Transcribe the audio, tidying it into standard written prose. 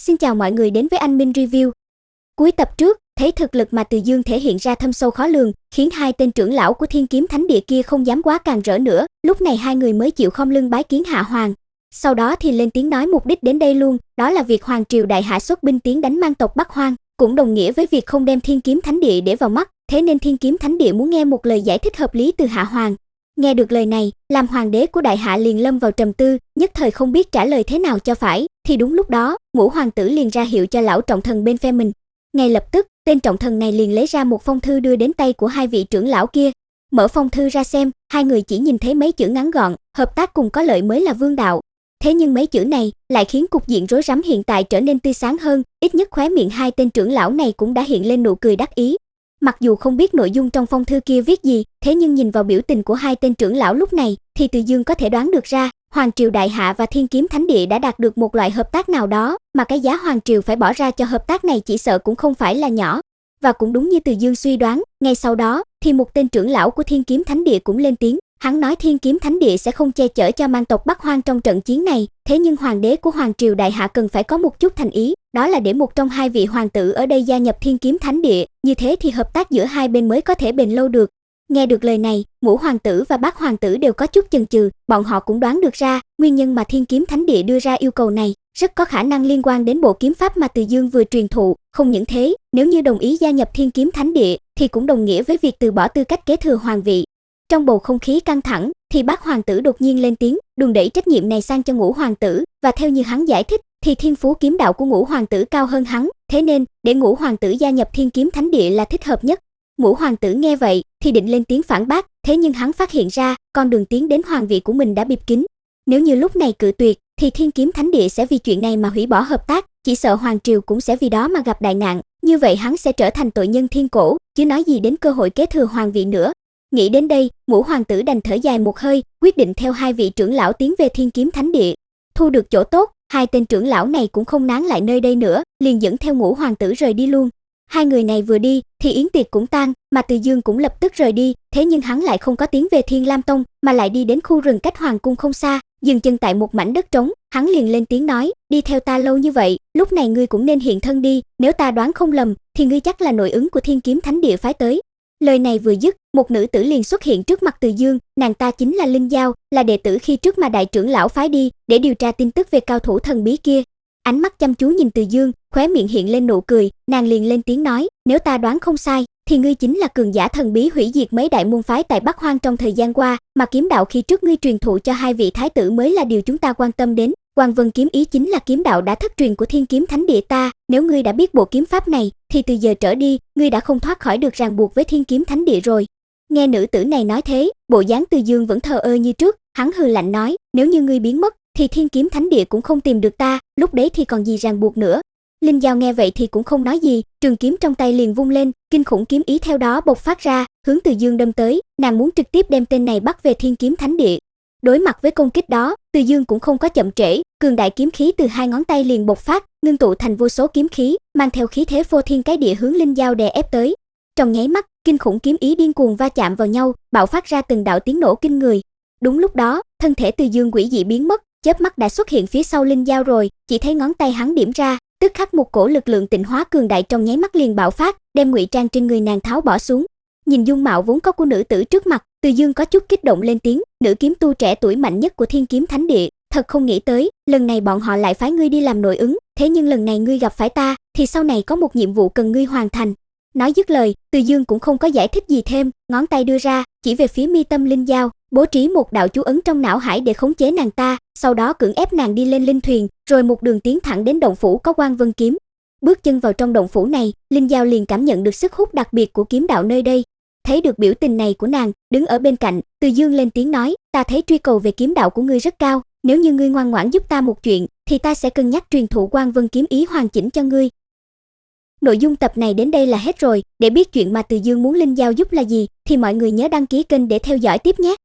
Xin chào mọi người đến với anh Minh Review. Cuối tập trước, thấy thực lực mà Từ Dương thể hiện ra thâm sâu khó lường, khiến hai tên trưởng lão của Thiên Kiếm Thánh Địa kia không dám quá càn rỡ nữa, lúc này hai người mới chịu khom lưng bái kiến Hạ Hoàng. Sau đó thì lên tiếng nói mục đích đến đây luôn, đó là việc Hoàng triều đại hạ xuất binh tiến đánh mang tộc Bắc Hoang, cũng đồng nghĩa với việc không đem Thiên Kiếm Thánh Địa để vào mắt, thế nên Thiên Kiếm Thánh Địa muốn nghe một lời giải thích hợp lý từ Hạ Hoàng. Nghe được lời này, làm hoàng đế của đại hạ liền lâm vào trầm tư, nhất thời không biết trả lời thế nào cho phải, thì đúng lúc đó, Ngũ hoàng tử liền ra hiệu cho lão trọng thần bên phe mình. Ngay lập tức, tên trọng thần này liền lấy ra một phong thư đưa đến tay của hai vị trưởng lão kia. Mở phong thư ra xem, hai người chỉ nhìn thấy mấy chữ ngắn gọn, hợp tác cùng có lợi mới là vương đạo. Thế nhưng mấy chữ này lại khiến cục diện rối rắm hiện tại trở nên tươi sáng hơn, ít nhất khóe miệng hai tên trưởng lão này cũng đã hiện lên nụ cười đắc ý. Mặc dù không biết nội dung trong phong thư kia viết gì, thế nhưng nhìn vào biểu tình của hai tên trưởng lão lúc này, thì Từ Dương có thể đoán được ra, Hoàng triều đại hạ và Thiên Kiếm Thánh Địa đã đạt được một loại hợp tác nào đó, mà cái giá Hoàng triều phải bỏ ra cho hợp tác này chỉ sợ cũng không phải là nhỏ. Và cũng đúng như Từ Dương suy đoán, ngay sau đó, thì một tên trưởng lão của Thiên Kiếm Thánh Địa cũng lên tiếng, hắn nói Thiên Kiếm Thánh Địa sẽ không che chở cho mang tộc Bắc Hoang trong trận chiến này, thế nhưng hoàng đế của Hoàng triều đại hạ cần phải có một chút thành ý, đó là để một trong hai vị hoàng tử ở đây gia nhập Thiên Kiếm Thánh Địa, như thế thì hợp tác giữa hai bên mới có thể bền lâu được. Nghe được lời này, Ngũ hoàng tử và Bát hoàng tử đều có chút chần chừ, bọn họ cũng đoán được ra, nguyên nhân mà Thiên Kiếm Thánh Địa đưa ra yêu cầu này rất có khả năng liên quan đến bộ kiếm pháp mà Từ Dương vừa truyền thụ, không những thế, nếu như đồng ý gia nhập Thiên Kiếm Thánh Địa thì cũng đồng nghĩa với việc từ bỏ tư cách kế thừa hoàng vị. Trong bầu không khí căng thẳng, thì Bát hoàng tử đột nhiên lên tiếng, đùn đẩy trách nhiệm này sang cho Ngũ hoàng tử, và theo như hắn giải thích, thì thiên phú kiếm đạo của Ngũ hoàng tử cao hơn hắn, thế nên để Ngũ hoàng tử gia nhập Thiên Kiếm Thánh Địa là thích hợp nhất. Ngũ hoàng tử nghe vậy thì định lên tiếng phản bác, thế nhưng hắn phát hiện ra con đường tiến đến hoàng vị của mình đã bịp kín. Nếu như lúc này cự tuyệt, thì Thiên Kiếm Thánh Địa sẽ vì chuyện này mà hủy bỏ hợp tác, chỉ sợ hoàng triều cũng sẽ vì đó mà gặp đại nạn, như vậy hắn sẽ trở thành tội nhân thiên cổ, chứ nói gì đến cơ hội kế thừa hoàng vị nữa. Nghĩ đến đây, Ngũ hoàng tử đành thở dài một hơi, quyết định theo hai vị trưởng lão tiến về Thiên Kiếm Thánh Địa. Thu được chỗ tốt, hai tên trưởng lão này cũng không nán lại nơi đây nữa, liền dẫn theo Ngũ hoàng tử rời đi luôn. Hai người này vừa đi, thì yến tiệc cũng tan, mà Từ Dương cũng lập tức rời đi, thế nhưng hắn lại không có tiến về Thiên Lam Tông, mà lại đi đến khu rừng cách hoàng cung không xa, dừng chân tại một mảnh đất trống, hắn liền lên tiếng nói, đi theo ta lâu như vậy, lúc này ngươi cũng nên hiện thân đi, nếu ta đoán không lầm, thì ngươi chắc là nội ứng của Thiên Kiếm Thánh Địa phái tới. Lời này vừa dứt, một nữ tử liền xuất hiện trước mặt Từ Dương, nàng ta chính là Linh Giao, là đệ tử khi trước mà đại trưởng lão phái đi để điều tra tin tức về cao thủ thần bí kia. Ánh mắt chăm chú nhìn Từ Dương, khóe miệng hiện lên nụ cười, nàng liền lên tiếng nói, nếu ta đoán không sai, thì ngươi chính là cường giả thần bí hủy diệt mấy đại môn phái tại Bắc Hoang trong thời gian qua, mà kiếm đạo khi trước ngươi truyền thụ cho hai vị thái tử mới là điều chúng ta quan tâm đến. Quang Vân kiếm ý chính là kiếm đạo đã thất truyền của Thiên Kiếm Thánh Địa ta, nếu ngươi đã biết bộ kiếm pháp này, thì từ giờ trở đi, ngươi đã không thoát khỏi được ràng buộc với Thiên Kiếm Thánh Địa rồi. Nghe nữ tử này nói thế, bộ dáng Từ Dương vẫn thờ ơ như trước, hắn hừ lạnh nói, nếu như ngươi biến mất, thì Thiên Kiếm Thánh Địa cũng không tìm được ta, lúc đấy thì còn gì ràng buộc nữa. Linh Giao nghe vậy thì cũng không nói gì, trường kiếm trong tay liền vung lên, kinh khủng kiếm ý theo đó bộc phát ra, hướng Từ Dương đâm tới, nàng muốn trực tiếp đem tên này bắt về Thiên Kiếm Thánh Địa. Đối mặt với công kích đó, Từ Dương cũng không có chậm trễ, cường đại kiếm khí từ hai ngón tay liền bộc phát, ngưng tụ thành vô số kiếm khí, mang theo khí thế phô thiên cái địa hướng Linh Giao đè ép tới. Trong nháy mắt, kinh khủng kiếm ý điên cuồng va chạm vào nhau, bạo phát ra từng đạo tiếng nổ kinh người. Đúng lúc đó, thân thể Từ Dương quỷ dị biến mất, chớp mắt đã xuất hiện phía sau Linh Giao rồi, chỉ thấy ngón tay hắn điểm ra, tức khắc một cổ lực lượng tịnh hóa cường đại trong nháy mắt liền bạo phát, đem ngụy trang trên người nàng tháo bỏ xuống. Nhìn dung mạo vốn có của nữ tử trước mặt, Từ Dương có chút kích động lên tiếng, nữ kiếm tu trẻ tuổi mạnh nhất của Thiên Kiếm Thánh Địa, thật không nghĩ tới, lần này bọn họ lại phái ngươi đi làm nội ứng, thế nhưng lần này ngươi gặp phải ta, thì sau này có một nhiệm vụ cần ngươi hoàn thành. Nói dứt lời, Từ Dương cũng không có giải thích gì thêm, ngón tay đưa ra, chỉ về phía mi tâm Linh Giao, bố trí một đạo chú ấn trong não hải để khống chế nàng ta, sau đó cưỡng ép nàng đi lên linh thuyền, rồi một đường tiến thẳng đến động phủ có Quang Vân kiếm. Bước chân vào trong động phủ này, Linh Giao liền cảm nhận được sức hút đặc biệt của kiếm đạo nơi đây. Thấy được biểu tình này của nàng, đứng ở bên cạnh, Từ Dương lên tiếng nói, ta thấy truy cầu về kiếm đạo của ngươi rất cao, nếu như ngươi ngoan ngoãn giúp ta một chuyện, thì ta sẽ cân nhắc truyền thụ Quang Vân kiếm ý hoàn chỉnh cho ngươi. Nội dung tập này đến đây là hết rồi, để biết chuyện mà Từ Dương muốn Linh Giao giúp là gì, thì mọi người nhớ đăng ký kênh để theo dõi tiếp nhé.